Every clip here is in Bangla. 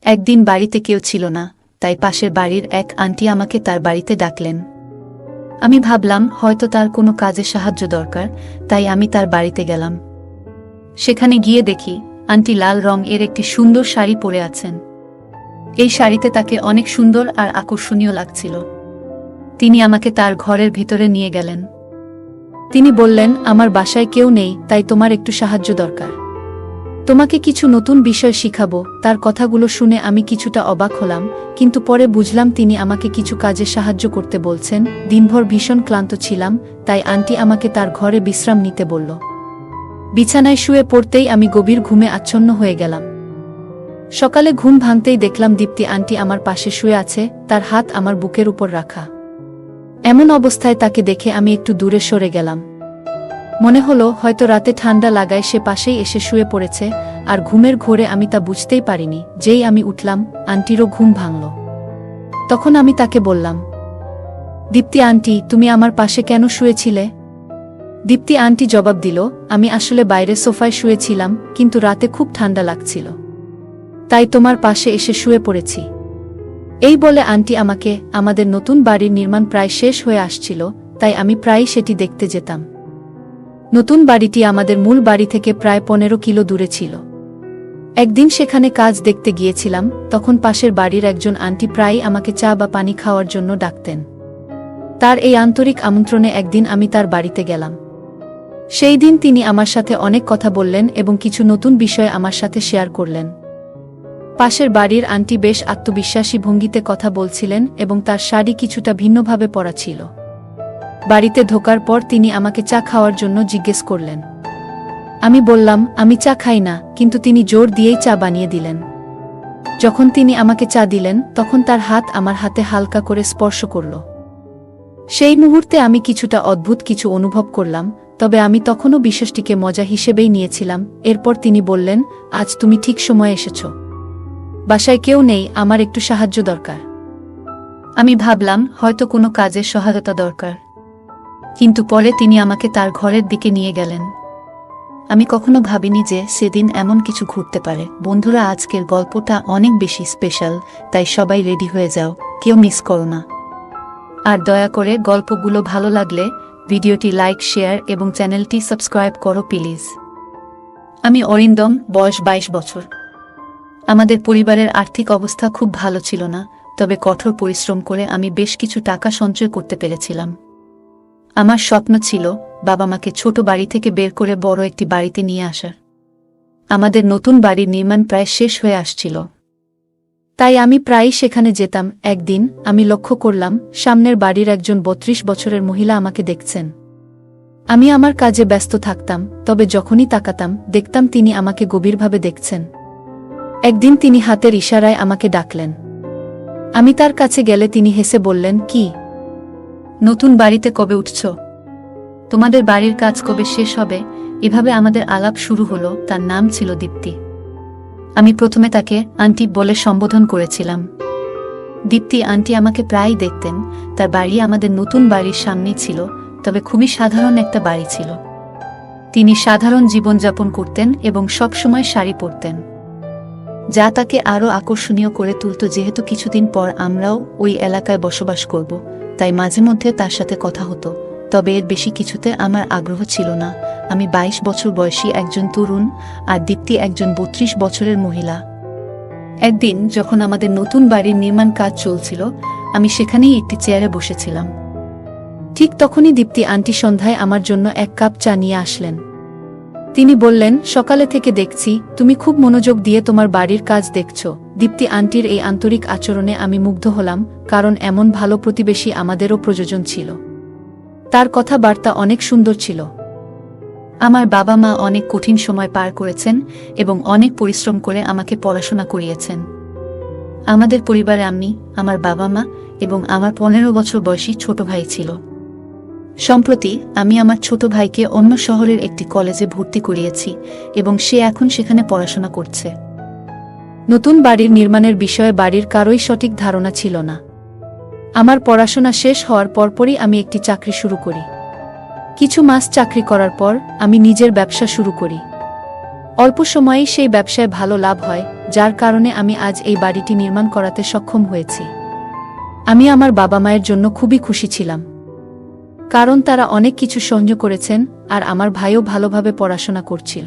একদিন বাড়িতে কেউ ছিল না, তাই পাশের বাড়ির এক আন্টি আমাকে তার বাড়িতে ডাকলেন। আমি ভাবলাম হয়তো তার কোনো কাজে সাহায্য দরকার, তাই আমি তার বাড়িতে গেলাম। সেখানে গিয়ে দেখি আন্টি লাল রং এর একটি সুন্দর শাড়ি পরে আছেন। এই শাড়িতে তাকে অনেক সুন্দর আর আকর্ষণীয় লাগছিল। তিনি আমাকে তার ঘরের ভিতরে নিয়ে গেলেন। তিনি বললেন, আমার বাসায় কেউ নেই, তাই তোমার একটু সাহায্য দরকার। তোমাকে কিছু নতুন বিষয় শিখাবো। তার কথাগুলো শুনে আমি কিছুটা অবাক হলাম, কিন্তু পরে বুঝলাম তিনি আমাকে কিছু কাজে সাহায্য করতে বলছেন। দিনভর ভীষণ ক্লান্ত ছিলাম, তাই আন্টি আমাকে তার ঘরে বিশ্রাম নিতে বলল। বিছানায় শুয়ে পড়তেই আমি গভীর ঘুমে আচ্ছন্ন হয়ে গেলাম। সকালে ঘুম ভাঙতেই দেখলাম দীপ্তি আন্টি আমার পাশে শুয়ে আছে, তার হাত আমার বুকের উপর রাখা। এমন অবস্থায় তাকে দেখে আমি একটু দূরে সরে গেলাম। মনে হলো হয়তো রাতে ঠান্ডা লাগায় সে পাশেই এসে শুয়ে পড়েছে, আর ঘুমের ঘোরে আমি তা বুঝতেই পারিনি। যেই আমি উঠলাম, আন্টিরও ঘুম ভাঙল। তখন আমি তাকে বললাম, দীপ্তি আন্টি, তুমি আমার পাশে কেন শুয়েছিলে? দীপ্তি আন্টি জবাব দিল, আমি আসলে বাইরে সোফায় শুয়েছিলাম, কিন্তু রাতে খুব ঠান্ডা লাগছিল, তাই তোমার পাশে এসে শুয়ে পড়েছি। এই বলে আন্টি আমাকে, আমাদের নতুন বাড়ির নির্মাণ প্রায় শেষ হয়ে আসছিল, তাই আমি প্রায়ই সেটি দেখতে যেতাম। নতুন বাড়িটি আমাদের মূল বাড়ি থেকে প্রায় 15 কিলো দূরে ছিল। একদিন সেখানে কাজ দেখতে গিয়েছিলাম, তখন পাশের বাড়ির একজন আন্টি প্রায়ই আমাকে চা বা পানি খাওয়ার জন্য ডাকতেন। তার এই আন্তরিক আমন্ত্রণে একদিন আমি তার বাড়িতে গেলাম। সেই দিন তিনি আমার সাথে অনেক কথা বললেন এবং কিছু নতুন বিষয় আমার সাথে শেয়ার করলেন। পাশের বাড়ির আন্টি বেশ আত্মবিশ্বাসী ভঙ্গিতে কথা বলছিলেন এবং তার শাড়ি কিছুটা ভিন্নভাবে পরা ছিল। বাড়িতে ঢোকার পর তিনি আমাকে চা খাওয়ার জন্য জিজ্ঞেস করলেন। আমি বললাম, আমি চা খাই না, কিন্তু তিনি জোর দিয়েই চা বানিয়ে দিলেন। যখন তিনি আমাকে চা দিলেন, তখন তার হাত আমার হাতে হালকা করে স্পর্শ করল। সেই মুহূর্তে আমি কিছুটা অদ্ভুত কিছু অনুভব করলাম, তবে আমি তখনও বিষয়টিকে মজা হিসেবেই নিয়েছিলাম। এরপর তিনি বললেন, আজ তুমি ঠিক সময়ে এসেছ। বাসায় কেউ নেই, আমার একটু সাহায্য দরকার। আমি ভাবলাম হয়তো কোনো কাজের সহায়তা দরকার, কিন্তু পরে তিনি আমাকে তার ঘরের দিকে নিয়ে গেলেন। আমি কখনো ভাবিনি যে সেদিন এমন কিছু ঘটতে পারে। বন্ধুরা, আজকের গল্পটা অনেক বেশি স্পেশাল, তাই সবাই রেডি হয়ে যাও, কেউ মিস করো না। আর দয়া করে গল্পগুলো ভালো লাগলে ভিডিওটি লাইক, শেয়ার এবং চ্যানেলটি সাবস্ক্রাইব করো প্লিজ। আমি অরিন্দম, বয়স 22 বছর। আমাদের পরিবারের আর্থিক অবস্থা খুব ভালো ছিল না, তবে কঠোর পরিশ্রম করে আমি বেশ কিছু টাকা সঞ্চয় করতে পেরেছিলাম। আমার স্বপ্ন ছিল বাবা মাকে ছোট বাড়ি থেকে বের করে বড় একটি বাড়িতে নিয়ে আসার। আমাদের নতুন বাড়ির নির্মাণ প্রায় শেষ হয়ে আসছিল, তাই আমি প্রায়ই সেখানে যেতাম। একদিন আমি লক্ষ্য করলাম সামনের বাড়ির একজন 32 বছরের মহিলা আমাকে দেখছেন। আমি আমার কাজে ব্যস্ত থাকতাম, তবে যখনই তাকাতাম দেখতাম তিনি আমাকে গভীরভাবে দেখছেন। একদিন তিনি হাতের ইশারায় আমাকে ডাকলেন। আমি তার কাছে গেলে তিনি হেসে বললেন, কি নতুন বাড়িতে কবে উঠছ? তোমাদের বাড়ির কাজ কবে শেষ হবে? এভাবে আমাদের আলাপ শুরু হলো। তার নাম ছিল দীপ্তি। আমি প্রথমে তাকে আন্টি বলে সম্বোধন করেছিলাম। দীপ্তি আন্টি আমাকে প্রায়ই দেখতেন। তার বাড়ি আমাদের নতুন বাড়ির সামনেই ছিল, তবে খুবই সাধারণ একটা বাড়ি ছিল। তিনি সাধারণ জীবনযাপন করতেন এবং সবসময় শাড়ি পরতেন, যা তাকে আরও আকর্ষণীয় করে তুলত। যেহেতু কিছুদিন পর আমরাও ওই এলাকায় বসবাস করব, তাই মাঝে মধ্যে তার সাথে কথা হতো, তবে এর বেশি কিছুতে আমার আগ্রহ ছিল না। আমি 22 বছর বয়সী একজন তরুণ, আর দীপ্তি একজন 32 বছরের মহিলা। একদিন যখন আমাদের নতুন বাড়ির নির্মাণ কাজ চলছিল, আমি সেখানেই একটি চেয়ারে বসেছিলাম। ঠিক তখনই দীপ্তি আন্টি সন্ধ্যায় আমার জন্য 1 কাপ চা নিয়ে আসলেন। তিনি বললেন, সকালে থেকে দেখছি তুমি খুব মনোযোগ দিয়ে তোমার বাড়ির কাজ দেখছো। দীপ্তি আন্টির এই আন্তরিক আচরণে আমি মুগ্ধ হলাম, কারণ এমন ভালো প্রতিবেশী আমাদেরও প্রয়োজন ছিল। তার কথাবার্তা অনেক সুন্দর ছিল। আমার বাবা মা অনেক কঠিন সময় পার করেছেন এবং অনেক পরিশ্রম করে আমাকে পড়াশোনা করিয়েছেন। আমাদের পরিবারে আমি, আমার বাবা মা এবং আমার 15 বছর বয়সী ছোট ভাই ছিল। সম্প্রতি আমি আমার ছোট ভাইকে অন্য শহরের একটি কলেজে ভর্তি করিয়েছি এবং সে এখন সেখানে পড়াশোনা করছে। নতুন বাড়ির নির্মাণের বিষয়ে বাড়ির কারোই সঠিক ধারণা ছিল না। আমার পড়াশোনা শেষ হওয়ার পরপরই আমি একটি চাকরি শুরু করি। কিছু মাস চাকরি করার পর আমি নিজের ব্যবসা শুরু করি। অল্প সময়েই সেই ব্যবসায় ভালো লাভ হয়, যার কারণে আমি আজ এই বাড়িটি নির্মাণ করাতে সক্ষম হয়েছি। আমি আমার বাবা মায়ের জন্য খুবই খুশি ছিলাম, কারণ তারা অনেক কিছু সহ্য করেছেন আর আমার ভাইও ভালোভাবে পড়াশোনা করছিল।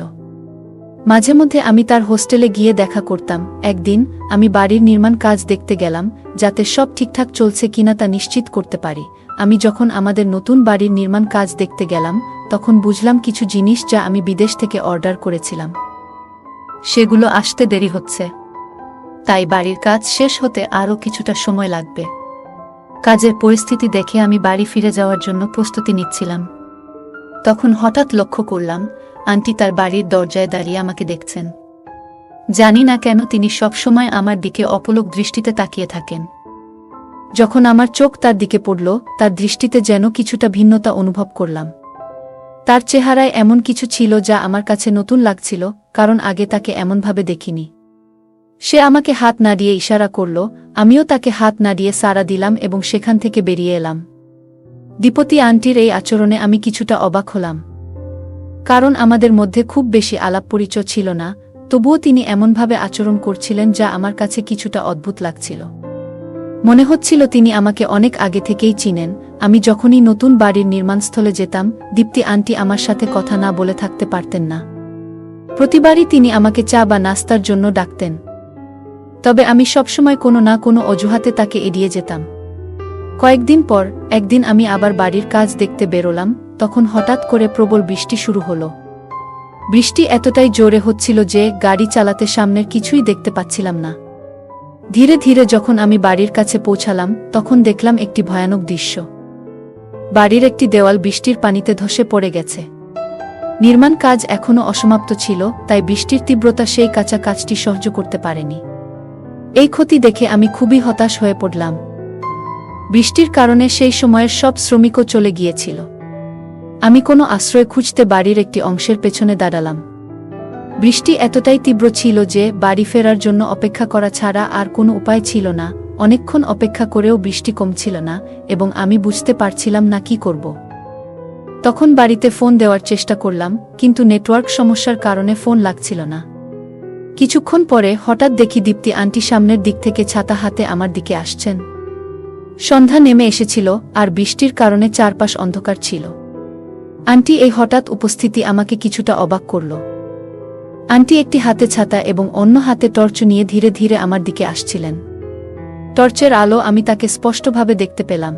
মাঝে মধ্যে আমি তার হোস্টেলে গিয়ে দেখা করতাম। একদিন আমি বাড়ির নির্মাণ কাজ দেখতে গেলাম, যাতে সব ঠিকঠাক চলছে কিনা তা নিশ্চিত করতে পারি। আমি যখন আমাদের নতুন বাড়ির নির্মাণ কাজ দেখতে গেলাম, তখন বুঝলাম কিছু জিনিস যা আমি বিদেশ থেকে অর্ডার করেছিলাম সেগুলো আসতে দেরি হচ্ছে, তাই বাড়ির কাজ শেষ হতে আরও কিছুটা সময় লাগবে। কাজের পরিস্থিতি দেখে আমি বাড়ি ফিরে যাওয়ার জন্য প্রস্তুতি নিচ্ছিলাম। তখন হঠাৎ লক্ষ্য করলাম আন্টি তার বাড়ির দরজায় দাঁড়িয়ে আমাকে দেখছেন। জানি না কেন তিনি সবসময় আমার দিকে অপলক দৃষ্টিতে তাকিয়ে থাকেন। যখন আমার চোখ তার দিকে পড়ল, তার দৃষ্টিতে যেন কিছুটা ভিন্নতা অনুভব করলাম। তার চেহারায় এমন কিছু ছিল যা আমার কাছে নতুন লাগছিল, কারণ আগে তাকে এমনভাবে দেখিনি। সে আমাকে হাত নাড়িয়ে ইশারা করল, আমিও তাকে হাত নাড়িয়ে সাড়া দিলাম এবং সেখান থেকে বেরিয়ে এলাম। দীপতি আন্টির এই আচরণে আমি কিছুটা অবাক হলাম, কারণ আমাদের মধ্যে খুব বেশি আলাপ পরিচয় ছিল না। তবুও তিনি এমনভাবে আচরণ করছিলেন যা আমার কাছে কিছুটা অদ্ভুত লাগছিল। মনে হচ্ছিল তিনি আমাকে অনেক আগে থেকেই চিনেন। আমি যখনই নতুন বাড়ির নির্মাণস্থলে যেতাম, দীপ্তি আন্টি আমার সাথে কথা না বলে থাকতে পারতেন না। প্রতিবারই তিনি আমাকে চা বা নাস্তার জন্য ডাকতেন, তবে আমি সবসময় কোনো না কোনো অজুহাতে তাকে এড়িয়ে যেতাম। কয়েকদিন পর একদিন আমি আবার বাড়ির কাজ দেখতে বেরোলাম। তখন হঠাৎ করে প্রবল বৃষ্টি শুরু হলো। বৃষ্টি এতটাই জোরে হচ্ছিল যে গাড়ি চালাতে সামনের কিছুই দেখতে পাচ্ছিলাম না। ধীরে ধীরে যখন আমি বাড়ির কাছে পৌঁছালাম, তখন দেখলাম একটি ভয়ানক দৃশ্য। বাড়ির একটি দেওয়াল বৃষ্টির পানিতে ধসে পড়ে গেছে। নির্মাণ কাজ এখনও অসমাপ্ত ছিল, তাই বৃষ্টির তীব্রতা সেই কাঁচা কাজটি সহ্য করতে পারেনি। এই ক্ষতি দেখে আমি খুবই হতাশ হয়ে পড়লাম। বৃষ্টির কারণে সেই সময়ের সব শ্রমিকও চলে গিয়েছিল। আমি কোনো আশ্রয় খুঁজতে বাড়ির একটি অংশের পেছনে দাঁড়ালাম। বৃষ্টি এতটাই তীব্র ছিল যে বাড়ি ফেরার জন্য অপেক্ষা করা ছাড়া আর কোনো উপায় ছিল না। অনেকক্ষণ অপেক্ষা করেও বৃষ্টি কমছিল না এবং আমি বুঝতে পারছিলাম না কি করব। তখন বাড়িতে ফোন দেওয়ার চেষ্টা করলাম, কিন্তু নেটওয়ার্ক সমস্যার কারণে ফোন লাগছিল না। কিছুক্ষণ পরে হঠাৎ দেখি দীপ্তি আন্টি সামনের দিক থেকে ছাতা হাতে আমার দিকে আসছেন। সন্ধ্যা নেমে এসেছিল আর বৃষ্টির কারণে চারপাশ অন্ধকার ছিল। আন্টি এই হঠাৎ উপস্থিতি আমাকে কিছুটা অবাক করল। আন্টি একটি হাতে ছাতা এবং অন্য হাতে টর্চ নিয়ে ধীরে ধীরে আমার দিকে আসছিলেন। টর্চের আলো আমি তাকে স্পষ্টভাবে দেখতে পেলাম।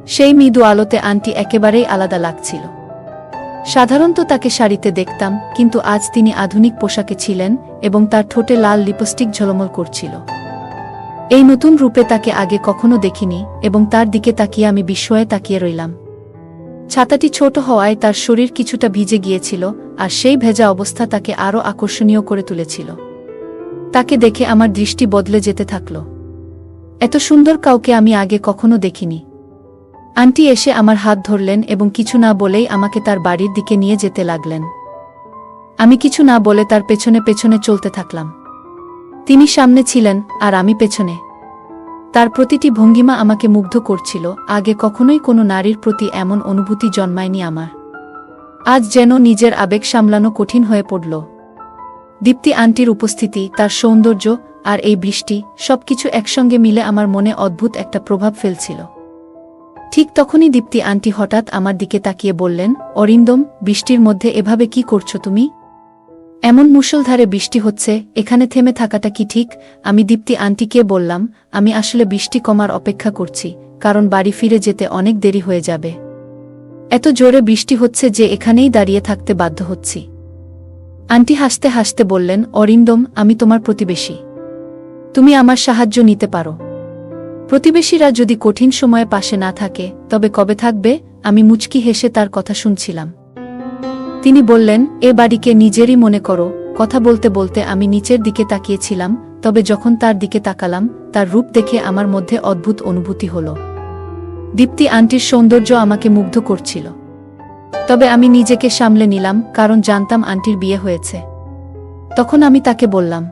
সেই মৃদু আলোতে আন্টি একেবারেই আলাদা লাগছিল। সাধারণত তাকে শাড়িতে দেখতাম, কিন্তু আজ তিনি আধুনিক পোশাকে ছিলেন এবং তার ঠোঁটে লাল লিপস্টিক ঝলমল করছিল। এই নতুন রূপে তাকে আগে কখনো দেখিনি এবং তার দিকে তাকিয়ে আমি বিস্ময়ে তাকিয়ে রইলাম। ছাতাটি ছোট হওয়ায় তার শরীর কিছুটা ভিজে গিয়েছিল, আর সেই ভেজা অবস্থা তাকে আরও আকর্ষণীয় করে তুলেছিল। তাকে দেখে আমার দৃষ্টি বদলে যেতে থাকল। এত সুন্দর কাউকে আমি আগে কখনো দেখিনি। আন্টি এসে আমার হাত ধরলেন এবং কিছু না বলেই আমাকে তার বাড়ির দিকে নিয়ে যেতে লাগলেন। আমি কিছু না বলে তার পেছনে পেছনে চলতে থাকলাম। তিনি সামনে ছিলেন আর আমি পেছনে। তার প্রতিটি ভঙ্গিমা আমাকে মুগ্ধ করছিল। আগে কখনোই কোনো নারীর প্রতি এমন অনুভূতি জন্মায়নি আমার। আজ যেন নিজের আবেগ সামলানো কঠিন হয়ে পড়ল। দীপ্তি আন্টির উপস্থিতি, তার সৌন্দর্য আর এই বৃষ্টি, সবকিছু একসঙ্গে মিলে আমার মনে অদ্ভুত একটা প্রভাব ফেলছিল। ঠিক তখনই দীপ্তি আন্টি হঠাৎ আমার দিকে তাকিয়ে বললেন, অরিন্দম, বৃষ্টির মধ্যে এভাবে কি করছো তুমি? এমন মুষলধারে বৃষ্টি হচ্ছে, এখানে থেমে থাকাটা কি ঠিক? আমি দীপ্তি আন্টিকে বললাম, আমি আসলে বৃষ্টি কমার অপেক্ষা করছি, কারণ বাড়ি ফিরে যেতে অনেক দেরি হয়ে যাবে। এত জোরে বৃষ্টি হচ্ছে যে এখানেই দাঁড়িয়ে থাকতে বাধ্য হচ্ছি। আন্টি হাসতে হাসতে বললেন, অরিন্দম, আমি তোমার প্রতিবেশী। তুমি আমার সাহায্য নিতে পারো। প্রতিবেশীরা যদি কঠিন সময়ে পাশে না থাকে, তবে কবে থাকবে? আমি মুচকি হেসে তার কথা শুনছিলাম। তিনি বললেন, এ বাড়িকে নিজেরই মনে করো। কথা বলতে বলতে আমি নিচের দিকে তাকিয়েছিলাম, তবে যখন তার দিকে তাকালাম, তার রূপ দেখে আমার মধ্যে অদ্ভুত অনুভূতি হল। দীপ্তি আন্টির সৌন্দর্য আমাকে মুগ্ধ করছিল, তবে আমি নিজেকে সামলে নিলাম, কারণ জানতাম আন্টির বিয়ে হয়েছে। তখন আমি তাকে বললাম,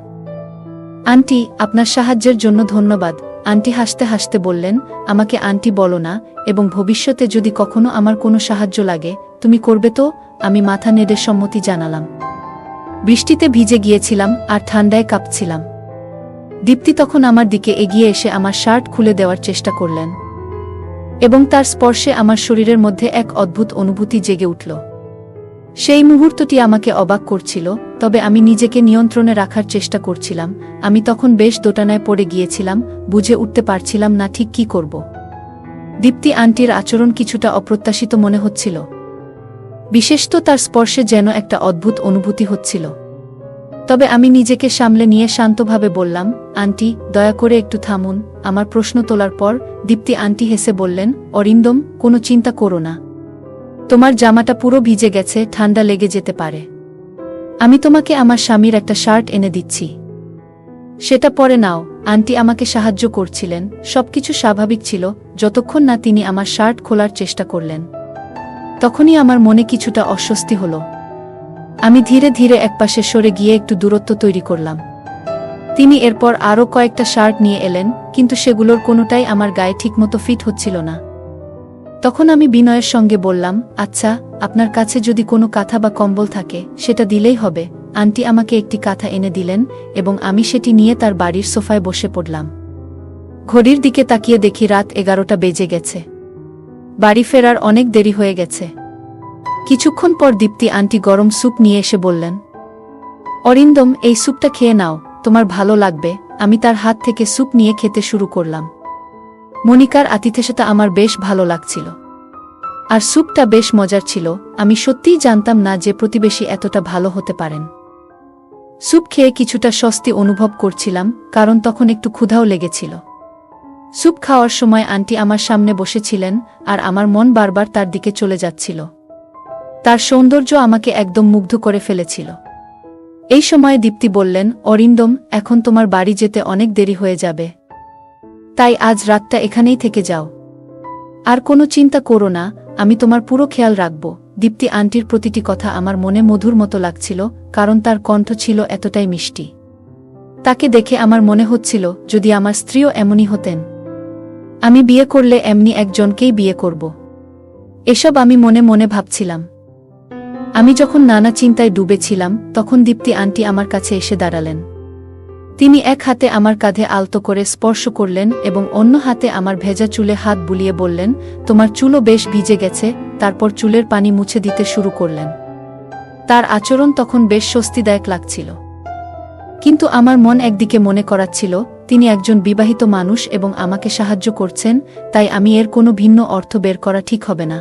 আন্টি, আপনার সাহায্যের জন্য ধন্যবাদ। আন্টি হাসতে হাসতে বললেন, আমাকে আন্টি বলো না, এবং ভবিষ্যতে যদি কখনো আমার কোনো সাহায্য লাগে, তুমি করবে তো? আমি মাথা নেড়ে সম্মতি জানালাম। বৃষ্টিতে ভিজে গিয়েছিলাম আর ঠান্ডায় কাঁপছিলাম। দীপ্তি তখন আমার দিকে এগিয়ে এসে আমার শার্ট খুলে দেওয়ার চেষ্টা করলেন এবং তার স্পর্শে আমার শরীরের মধ্যে এক অদ্ভুত অনুভূতি জেগে উঠল। সেই মুহূর্তটি আমাকে অবাক করছিল, তবে আমি নিজেকে নিয়ন্ত্রণে রাখার চেষ্টা করছিলাম। আমি তখন বেশ দোটানায় পড়ে গিয়েছিলাম, বুঝে উঠতে পারছিলাম না ঠিক কী করব। দীপ্তি আন্টির আচরণ কিছুটা অপ্রত্যাশিত মনে হচ্ছিল, বিশেষত তার স্পর্শে যেন একটা অদ্ভুত অনুভূতি হচ্ছিল। তবে আমি নিজেকে সামলে নিয়ে শান্তভাবে বললাম, আন্টি, দয়া করে একটু থামুন। আমার প্রশ্ন তোলার পর দীপ্তি আন্টি হেসে বললেন, অরিন্দম, কোনো চিন্তা করো না। তোমার জামাটা পুরো ভিজে গেছে, ঠান্ডা লেগে যেতে পারে। আমি তোমাকে আমার স্বামীর একটা শার্ট এনে দিচ্ছি, সেটা পরে নাও। আন্টি আমাকে সাহায্য করছিলেন, সবকিছু স্বাভাবিক ছিল যতক্ষণ না তিনি আমার শার্ট খোলার চেষ্টা করলেন। তখনই আমার মনে কিছুটা অস্বস্তি হলো। আমি ধীরে ধীরে একপাশে সরে গিয়ে একটু দূরত্ব তৈরি করলাম। তিনি এরপর আরও কয়েকটা শার্ট নিয়ে এলেন, কিন্তু সেগুলোর কোনোটাই আমার গায়ে ঠিকমতো ফিট হচ্ছিল না। তখন আমি বিনয়ের সঙ্গে বললাম, আচ্ছা, আপনার কাছে যদি কোনো কাঁথা বা কম্বল থাকে সেটা দিলেই হবে। আন্টি আমাকে একটি কাঁথা এনে দিলেন এবং আমি সেটি নিয়ে তার বাড়ির সোফায় বসে পড়লাম। ঘড়ির দিকে তাকিয়ে দেখি রাত 11টা বেজে গেছে। বাড়ি ফেরার অনেক দেরি হয়ে গেছে। কিছুক্ষণ পর দীপ্তি আন্টি গরম স্যুপ নিয়ে এসে বললেন, অরিন্দম, এই স্যুপটা খেয়ে নাও, তোমার ভালো লাগবে। আমি তার হাত থেকে স্যুপ নিয়ে খেতে শুরু করলাম। মনিকার আতিথেয়তা আমার বেশ ভালো লাগছিল, আর স্যুপটা বেশ মজার ছিল। আমি সত্যিই জানতাম না যে প্রতিবেশী এতটা ভালো হতে পারেন। স্যুপ খেয়ে কিছুটা স্বস্তি অনুভব করছিলাম, কারণ তখন একটু ক্ষুধাও লেগেছিল। স্যুপ খাওয়ার সময় আন্টি আমার সামনে বসেছিলেন, আর আমার মন বারবার তার দিকে চলে যাচ্ছিল। তার সৌন্দর্য আমাকে একদম মুগ্ধ করে ফেলেছিল। এই সময়ে দীপ্তি বললেন, অরিন্দম, এখন তোমার বাড়ি যেতে অনেক দেরি হয়ে যাবে, তাই আজ রাতটা এখানেই থেকে যাও। আর কোনো চিন্তা করো না, আমি তোমার পুরো খেয়াল রাখব। দীপ্তি আন্টির প্রতিটি কথা আমার মনে মধুর মতো লাগছিল, কারণ তার কণ্ঠ ছিল এতটাই মিষ্টি। তাকে দেখে আমার মনে হচ্ছিল, যদি আমার স্ত্রীও এমনই হতেন। আমি বিয়ে করলে এমনি একজনকেই বিয়ে করব। এসব আমি মনে মনে ভাবছিলাম। আমি যখন নানা চিন্তায় ডুবেছিলাম, তখন দীপ্তি আন্টি আমার কাছে এসে দাঁড়ালেন। তিনি এক হাতে আমার কাঁধে আলতো করে স্পর্শ করলেন এবং অন্য হাতে আমার ভেজা চুলে হাত বুলিয়ে বললেন, তোমার চুলও বেশ ভিজে গেছে। তারপর চুলের পানি মুছে দিতে শুরু করলেন। তার আচরণ তখন বেশ স্বস্তিদায়ক লাগছিল, কিন্তু আমার মন একদিকে মনে করাচ্ছিল, তিনি একজন বিবাহিত মানুষ এবং আমাকে সাহায্য করছেন, তাই আমি এর কোনো ভিন্ন অর্থ বের করা ঠিক হবে না।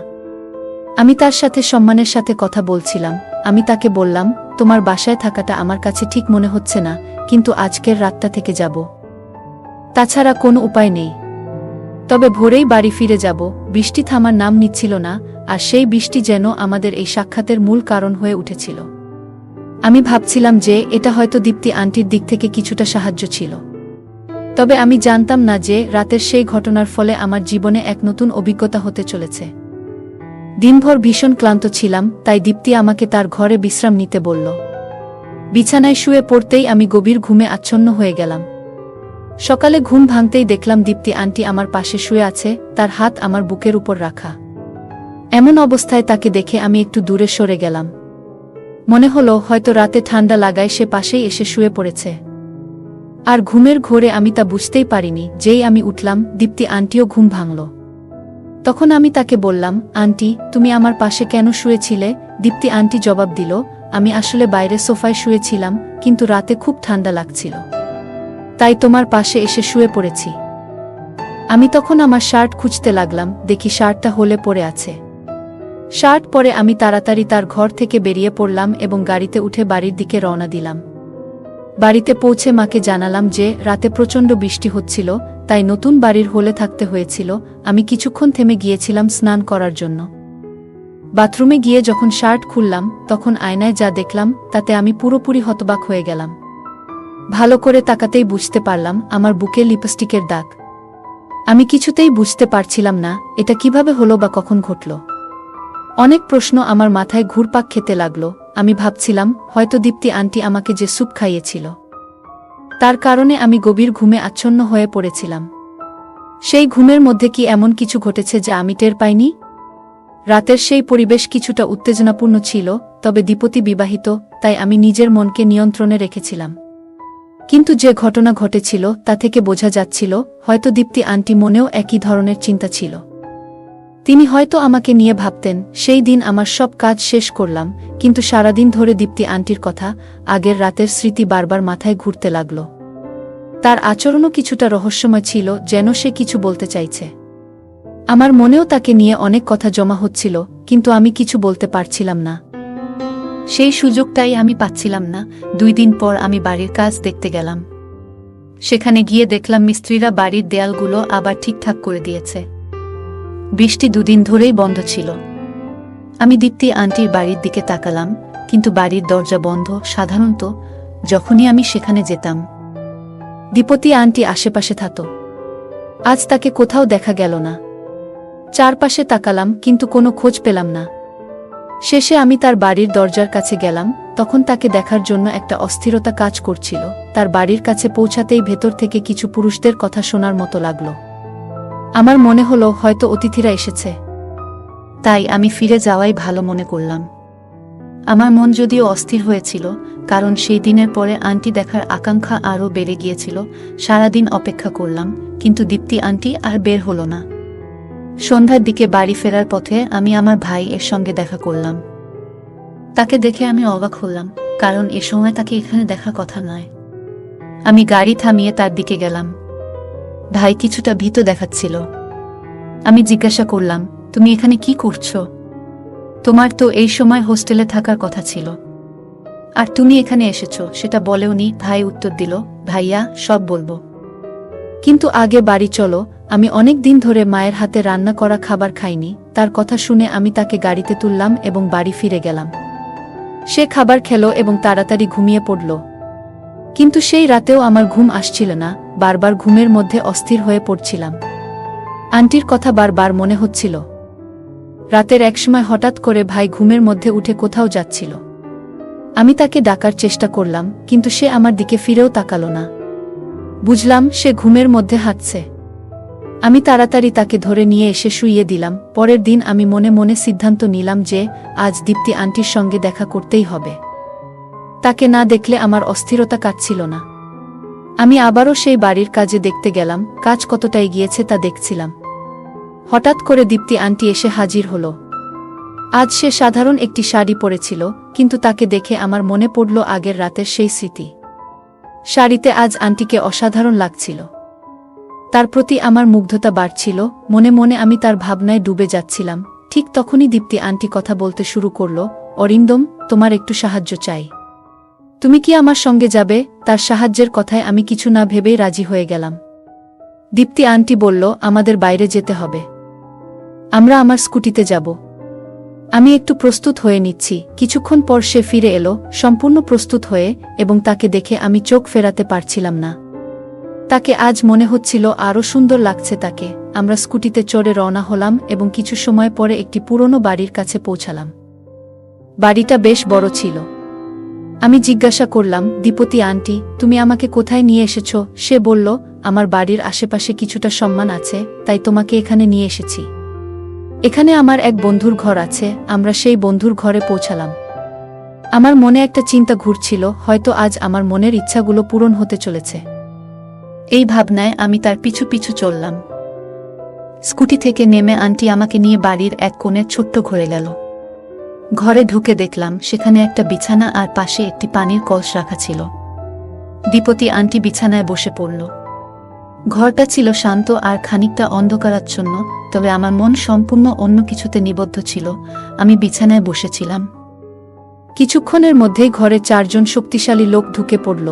আমি তার সাথে সম্মানের সাথে কথা বলছিলাম। আমি তাকে বললাম, তোমার বাসায় থাকাটা আমার কাছে ঠিক মনে হচ্ছে না, কিন্তু আজকের রাতটা থেকে যাব। তাছাড়া কোনো উপায় নেই। তবে ভোরেই বাড়ি ফিরে যাব। বৃষ্টি থামার নাম নিচ্ছিল না, আর সেই বৃষ্টি যেন আমাদের এই সাক্ষাতের মূল কারণ হয়ে উঠেছিল। আমি ভাবছিলাম যে এটা হয়তো দীপ্তি আন্টির দিক থেকে কিছুটা সাহায্য ছিল। তবে আমি জানতাম না যে রাতের সেই ঘটনার ফলে আমার জীবনে এক নতুন অভিজ্ঞতা হতে চলেছে। দিনভর ভীষণ ক্লান্ত ছিলাম, তাই দীপ্তি আমাকে তার ঘরে বিশ্রাম নিতে বলল। বিছানায় শুয়ে পড়তেই আমি গভীর ঘুমে আচ্ছন্ন হয়ে গেলাম। সকালে ঘুম ভাঙতেই দেখলাম দীপ্তি আন্টি আমার পাশে শুয়ে আছে, তার হাত আমার বুকের উপর রাখা। এমন অবস্থায় তাকে দেখে আমি একটু দূরে সরে গেলাম। মনে হলো হয়তো রাতে ঠান্ডা লাগায় সে পাশেই এসে শুয়ে পড়েছে। আর ঘুমের ঘোরে আমি তা বুঝতেই পারিনি। যেই আমি উঠলাম, দীপ্তি আন্টিও ঘুম ভাঙল। তখন আমি তাকে বললাম, আন্টি, তুমি আমার পাশে কেন শুয়েছিলে? দীপ্তি আন্টি জবাব দিল, আমি আসলে বাইরে সোফায় শুয়েছিলাম, কিন্তু রাতে খুব ঠান্ডা লাগছিল, তাই তোমার পাশে এসে শুয়ে পড়েছি। আমি তখন আমার শার্ট খুঁজতে লাগলাম, দেখি শার্টটা হলে পড়ে আছে। শার্ট পরে আমি তাড়াতাড়ি তার ঘর থেকে বেরিয়ে পড়লাম এবং গাড়িতে উঠে বাড়ির দিকে রওনা দিলাম। বাড়িতে পৌঁছে মাকে জানালাম যে রাতে প্রচণ্ড বৃষ্টি হচ্ছিল, তাই নতুন বাড়ির হলে থাকতে হয়েছিল। আমি কিছুক্ষণ থেমে গিয়েছিলাম স্নান করার জন্য। বাথরুমে গিয়ে যখন শার্ট খুললাম, তখন আয়নায় যা দেখলাম তাতে আমি পুরোপুরি হতবাক হয়ে গেলাম। ভালো করে তাকাতেই বুঝতে পারলাম আমার বুকে লিপস্টিকের দাগ। আমি কিছুতেই বুঝতে পারছিলাম না এটা কিভাবে হলো বা কখন ঘটল। অনেক প্রশ্ন আমার মাথায় ঘুরপাক খেতে লাগলো। আমি ভাবছিলাম হয়তো দীপ্তি আন্টি আমাকে যে স্যুপ খাইয়েছিল, তার কারণে আমি গভীর ঘুমে আচ্ছন্ন হয়ে পড়েছিলাম। সেই ঘুমের মধ্যে কি এমন কিছু ঘটেছে যা আমি টের পাইনি? রাতের সেই পরিবেশ কিছুটা উত্তেজনাপূর্ণ ছিল, তবে দীপতি বিবাহিত, তাই আমি নিজের মনকে নিয়ন্ত্রণে রেখেছিলাম। কিন্তু যে ঘটনা ঘটেছিল তা থেকে বোঝা যাচ্ছিল হয়তো দীপ্তি আন্টি মনেও একই ধরনের চিন্তা ছিল। তিনি হয়তো আমাকে নিয়ে ভাবতেন। সেই দিন আমার সব কাজ শেষ করলাম, কিন্তু সারাদিন ধরে দীপ্তি আন্টির কথা, আগের রাতের স্মৃতি বারবার মাথায় ঘুরতে লাগল। তার আচরণও কিছুটা রহস্যময় ছিল, যেন সে কিছু বলতে চাইছে। আমার মনেও তাকে নিয়ে অনেক কথা জমা হচ্ছিল, কিন্তু আমি কিছু বলতে পারছিলাম না। সেই সুযোগটাই আমি পাচ্ছিলাম না। 2 দিন পর আমি বাড়ির কাজ দেখতে গেলাম। সেখানে গিয়ে দেখলাম মিস্ত্রিরা বাড়ির দেয়ালগুলো আবার ঠিকঠাক করে দিয়েছে। বৃষ্টি 2 দিন ধরেই বন্ধ ছিল। আমি দীপ্তি আন্টির বাড়ির দিকে তাকালাম, কিন্তু বাড়ির দরজা বন্ধ। সাধারণত যখনই আমি সেখানে যেতাম, দীপতি আন্টি আশেপাশে থাকত। আজ তাকে কোথাও দেখা গেল না। চারপাশে তাকালাম, কিন্তু কোনো খোঁজ পেলাম না। শেষে আমি তার বাড়ির দরজার কাছে গেলাম। তখন তাকে দেখার জন্য একটা অস্থিরতা কাজ করছিল। তার বাড়ির কাছে পৌঁছাতেই ভেতর থেকে কিছু পুরুষদের কথা শোনার মতো লাগলো। আমার মনে হলো হয়তো অতিথিরা এসেছে। তাই আমি ফিরে যাওয়াই ভালো মনে করলাম। আমার মন যদিও অস্থির হয়েছিল, কারণ সেই দিনের পরে আন্টি দেখার আকাঙ্ক্ষা আরও বেড়ে গিয়েছিল। সারাদিন অপেক্ষা করলাম, কিন্তু দীপ্তি আন্টি আর বের হলো না। সন্ধ্যার দিকে বাড়ি ফেরার পথে আমি আমার ভাই এর সঙ্গে দেখা করলাম। তাকে দেখে আমি অবাক হলাম, কারণ এ সময় তাকে এখানে দেখার কথা নয়। আমি গাড়ি থামিয়ে তার দিকে গেলাম। ভাই কিছুটা ভীত দেখাচ্ছিল। আমি জিজ্ঞাসা করলাম, তুমি এখানে কি করছো? তোমার তো এই সময় হোস্টেলে থাকার কথা ছিল, আর তুমি এখানে এসেছো সেটা বলেওনি। ভাই উত্তর দিল, ভাইয়া, সব বলবো, কিন্তু আগে বাড়ি চলো। আমি অনেক দিন ধরে মায়ের হাতে রান্না করা খাবার খাইনি। তার কথা শুনে আমি তাকে গাড়িতে তুললাম এবং বাড়ি ফিরে গেলাম। সে খাবার খেলো এবং তাড়াতাড়ি ঘুমিয়ে পড়ল। কিন্তু সেই রাতেও আমার ঘুম আসছিল না। বারবার ঘুমের মধ্যে অস্থির হয়ে পড়ছিলাম। আন্টির কথা বারবার মনে হচ্ছিল। রাতের একসময় হঠাৎ করে ভাই ঘুমের মধ্যে উঠে কোথাও যাচ্ছিল। আমি তাকে ডাকার চেষ্টা করলাম, কিন্তু সে আমার দিকে ফিরেও তাকালো না। বুঝলাম সে ঘুমের মধ্যে হাঁটছে। আমি তাড়াতাড়ি তাকে ধরে নিয়ে এসে শুইয়ে দিলাম। পরের দিন আমি মনে মনে সিদ্ধান্ত নিলাম যে আজ দীপ্তি আন্টির সঙ্গে দেখা করতেই হবে। তাকে না দেখলে আমার অস্থিরতা কাটছিল না। আমি আবারও সেই বাড়ির কাজে দেখতে গেলাম। কাজ কতটা এগিয়েছে তা দেখছিলাম। হঠাৎ করে দীপ্তি আন্টি এসে হাজির হলো। আজ সে সাধারণ একটি শাড়ি পরেছিল, কিন্তু তাকে দেখে আমার মনে পড়ল আগের রাতের সেই স্মৃতি। শাড়িতে আজ আন্টিকে অসাধারণ লাগছিল। তার প্রতি আমার মুগ্ধতা বাড়ছিল। মনে মনে আমি তার ভাবনায় ডুবে যাচ্ছিলাম। ঠিক তখনই দীপ্তি আন্টি কথা বলতে শুরু করল, অরিন্দম, তোমার একটু সাহায্য চাই। তুমি কি আমার সঙ্গে যাবে? তার সাহায্যের কথায় আমি কিছু না ভেবেই রাজি হয়ে গেলাম। দীপ্তি আন্টি বলল, আমাদের বাইরে যেতে হবে। আমরা আমার স্কুটিতে যাব। আমি একটু প্রস্তুত হয়ে নিচ্ছি। কিছুক্ষণ পর সে ফিরে এলো, সম্পূর্ণ প্রস্তুত হয়ে, এবং তাকে দেখে আমি চোখ ফেরাতে পারছিলাম না। তাকে আজ মনে হচ্ছিল আরও সুন্দর লাগছে তাকে। আমরা স্কুটিতে চড়ে রওনা হলাম এবং কিছু সময় পরে একটি পুরনো বাড়ির কাছে পৌঁছালাম। বাড়িটা বেশ বড় ছিল। আমি জিজ্ঞাসা করলাম, দীপতি আন্টি, তুমি আমাকে কোথায় নিয়ে এসেছ? সে বলল, আমার বাড়ির আশেপাশে কিছুটা সম্মান আছে, তাই তোমাকে এখানে নিয়ে এসেছি। এখানে আমার এক বন্ধুর ঘর আছে। আমরা সেই বন্ধুর ঘরে পৌঁছালাম। আমার মনে একটা চিন্তা ঘুরছিল, হয়তো আজ আমার মনের ইচ্ছাগুলো পূরণ হতে চলেছে। এই ভাবনায় আমি তার পিছু পিছু চললাম। স্কুটি থেকে নেমে আন্টি আমাকে নিয়ে বাড়ির এক কোণে ছোট্ট ঘরে গেল। ঘরে ঢুকে দেখলাম সেখানে একটা বিছানা আর পাশে একটি পানির কলস রাখা ছিল। দীপতি আন্টি বিছানায় বসে পড়ল। ঘরটা ছিল শান্ত আর খানিকটা অন্ধকারাচ্ছন্ন, তবে আমার মন সম্পূর্ণ অন্য কিছুতে নিবদ্ধ ছিল। আমি বিছানায় বসেছিলাম। কিছুক্ষণের মধ্যেই ঘরে 4 জন শক্তিশালী লোক ঢুকে পড়ল।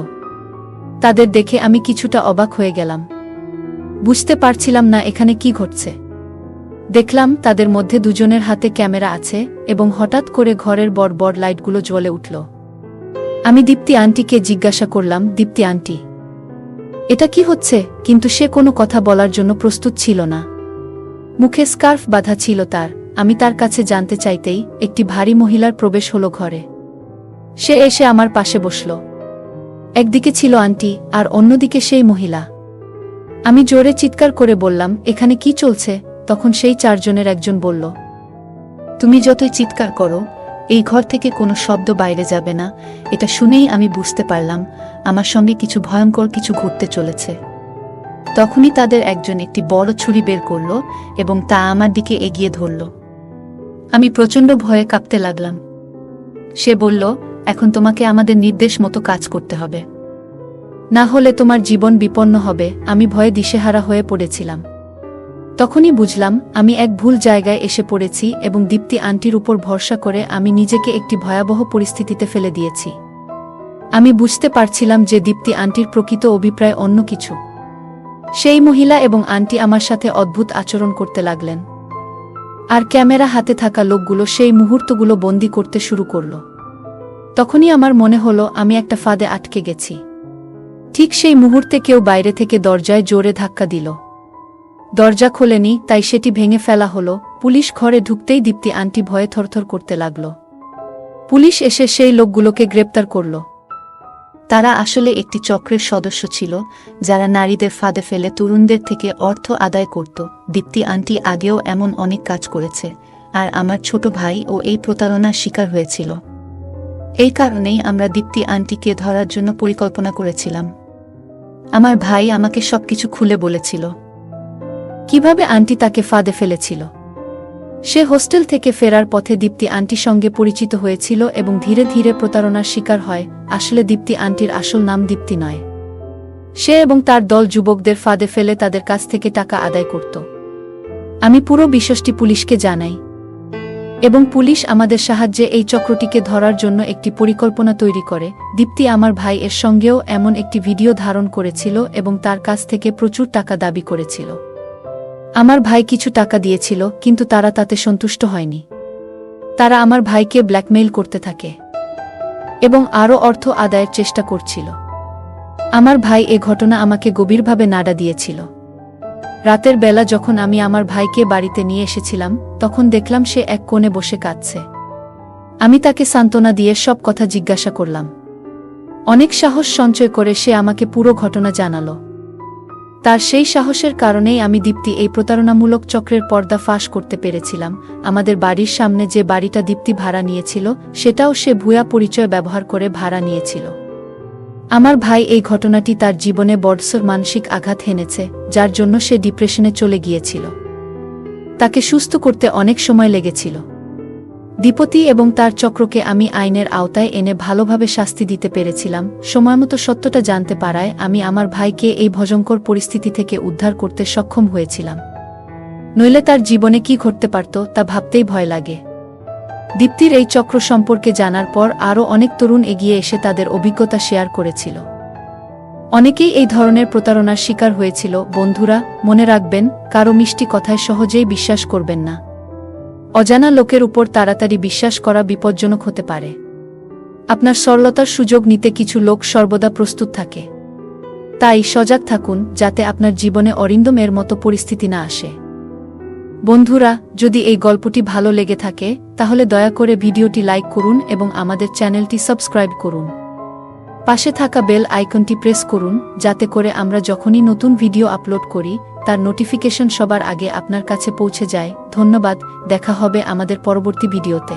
তাদের দেখে আমি কিছুটা অবাক হয়ে গেলাম। বুঝতে পারছিলাম না এখানে কি ঘটছে। দেখলাম তাদের মধ্যে 2 জনের হাতে ক্যামেরা আছে এবং হঠাৎ করে ঘরের বড় বড় লাইটগুলো জ্বলে উঠল। আমি দীপ্তি আন্টিকে জিজ্ঞাসা করলাম, দীপ্তি আন্টি, এটা কি হচ্ছে? কিন্তু সে কোনো কথা বলার জন্য প্রস্তুত ছিল না। মুখে স্কার্ফ বাঁধা ছিল তার। আমি তার কাছে জানতে চাইতেই একটি ভারী মহিলার প্রবেশ হলো ঘরে। সে এসে আমার পাশে বসল। একদিকে ছিল আন্টি আর অন্যদিকে সেই মহিলা। আমি জোরে চিৎকার করে বললাম, এখানে কি চলছে? তখন সেই 4 জনের একজন বলল, তুমি যতই চিৎকার করো, এই ঘর থেকে কোনো শব্দ বাইরে যাবে না। এটা শুনেই আমি বুঝতে পারলাম আমার সঙ্গে কিছু ভয়ঙ্কর কিছু ঘটতে চলেছে। তখনই তাদের একজন একটি বড় ছুরি বের করল এবং তা আমার দিকে এগিয়ে ধরল। আমি প্রচণ্ড ভয়ে কাঁপতে লাগলাম। সে বলল, এখন তোমাকে আমাদের নির্দেশ মতো কাজ করতে হবে, না হলে তোমার জীবন বিপন্ন হবে। আমি ভয়ে দিশেহারা হয়ে পড়েছিলাম। তখনই বুঝলাম আমি এক ভুল জায়গায় এসে পড়েছি এবং দীপ্তি আন্টির উপর ভরসা করে আমি নিজেকে একটি ভয়াবহ পরিস্থিতিতে ফেলে দিয়েছি। আমি বুঝতে পারছিলাম যে দীপ্তি আন্টির প্রকৃত অভিপ্রায় অন্য কিছু। সেই মহিলা এবং আন্টি আমার সাথে অদ্ভুত আচরণ করতে লাগলেন, আর ক্যামেরা হাতে থাকা লোকগুলো সেই মুহূর্তগুলো বন্দি করতে শুরু করল। তখনই আমার মনে হলো আমি একটা ফাঁদে আটকে গেছি। ঠিক সেই মুহূর্তে কেউ বাইরে থেকে দরজায় জোরে ধাক্কা দিল। দরজা খোলেনি, তাই সেটি ভেঙে ফেলা হলো। পুলিশ ঘরে ঢুকতেই দীপ্তি আন্টি ভয়ে থরথর করতে লাগল। পুলিশ এসে সেই লোকগুলোকে গ্রেপ্তার করল। তারা আসলে একটি চক্রের সদস্য ছিল, যারা নারীদের ফাঁদে ফেলে তরুণদের থেকে অর্থ আদায় করত। দীপ্তি আন্টি আগেও এমন অনেক কাজ করেছে, আর আমার ছোট ভাই ও এই প্রতারণার শিকার হয়েছিল। এই কারণেই আমরা দীপ্তি আন্টিকে ধরার জন্য পরিকল্পনা করেছিলাম। আমার ভাই আমাকে সবকিছু খুলে বলেছিল, কিভাবে আন্টি তাকে ফাঁদে ফেলেছিল। সে হোস্টেল থেকে ফেরার পথে দীপ্তি আন্টির সঙ্গে পরিচিত হয়েছিল এবং ধীরে ধীরে প্রতারণার শিকার হয়। আসলে দীপ্তি আন্টির আসল নাম দীপ্তি নয়। সে এবং তার দল যুবকদের ফাঁদে ফেলে তাদের কাছ থেকে টাকা আদায় করত। আমি পুরো বিষয়টি পুলিশকে জানাই এবং পুলিশ আমাদের সাহায্যে এই চক্রটিকে ধরার জন্য একটি পরিকল্পনা তৈরি করে। দীপ্তি আমার ভাই এর সঙ্গেও এমন একটি ভিডিও ধারণ করেছিল এবং তার কাছ থেকে প্রচুর টাকা দাবি করেছিল। আমার ভাই কিছু টাকা দিয়েছিল, কিন্তু তারা তাতে সন্তুষ্ট হয়নি। তারা আমার ভাইকে ব্ল্যাকমেইল করতে থাকে এবং আরও অর্থ আদায়ের চেষ্টা করছিল। আমার ভাই এ ঘটনা আমাকে গভীরভাবে নাড়া দিয়েছিল। রাতের বেলা যখন আমি আমার ভাইকে বাড়িতে নিয়ে এসেছিলাম, তখন দেখলাম সে এক কোণে বসে কাঁদছে। আমি তাকে সান্ত্বনা দিয়ে সব কথা জিজ্ঞাসা করলাম। অনেক সাহস সঞ্চয় করে সে আমাকে পুরো ঘটনা জানালো। তার সেই সাহসের কারণেই আমি দীপ্তি এই প্রতারণামূলক চক্রের পর্দা ফাঁস করতে পেরেছিলাম। আমাদের বাড়ির সামনে যে বাড়িটা দীপ্তি ভাড়া নিয়েছিল, সেটাও সে ভুয়া পরিচয় ব্যবহার করে ভাড়া নিয়েছিল। আমার ভাই এই ঘটনাটি তার জীবনে বড়সড় মানসিক আঘাত হেনেছে, যার জন্য সে ডিপ্রেশনে চলে গিয়েছিল। তাকে সুস্থ করতে অনেক সময় লেগেছিল। দীপতি এবং তার চক্রকে আমি আইনের আওতায় এনে ভালোভাবে শাস্তি দিতে পেরেছিলাম। সময়মতো সত্যটা জানতে পারায় আমি আমার ভাইকে এই ভয়ঙ্কর পরিস্থিতি থেকে উদ্ধার করতে সক্ষম হয়েছিলাম। নইলে তার জীবনে কি ঘটতে পারত তা ভাবতেই ভয় লাগে। দীপ্তির এই চক্র সম্পর্কে জানার পর আরও অনেক তরুণ এগিয়ে এসে তাদের অভিজ্ঞতা শেয়ার করেছিল। অনেকেই এই ধরনের প্রতারণার শিকার হয়েছিল। বন্ধুরা, মনে রাখবেন, কারো মিষ্টি কথায় সহজেই বিশ্বাস করবেন না। অজানা লোকের উপর তাড়াতাড়ি বিশ্বাস করা বিপজ্জনক হতে পারে। আপনার সরলতার সুযোগ নিতে কিছু লোক সর্বদা প্রস্তুত থাকে। তাই সজাগ থাকুন, যাতে আপনার জীবনে অরিন্দমের মতো পরিস্থিতি না আসে। বন্ধুরা, যদি এই গল্পটি ভালো লেগে থাকে, তাহলে দয়া করে ভিডিওটি লাইক করুন এবং আমাদের চ্যানেলটি সাবস্ক্রাইব করুন। পাশে থাকা বেল আইকনটি প্রেস করুন, যাতে করে আমরা যখনই নতুন ভিডিও আপলোড করি, তার নোটিফিকেশন সবার আগে আপনার কাছে পৌঁছে যায়। ধন্যবাদ, দেখা হবে আমাদের পরবর্তী ভিডিওতে।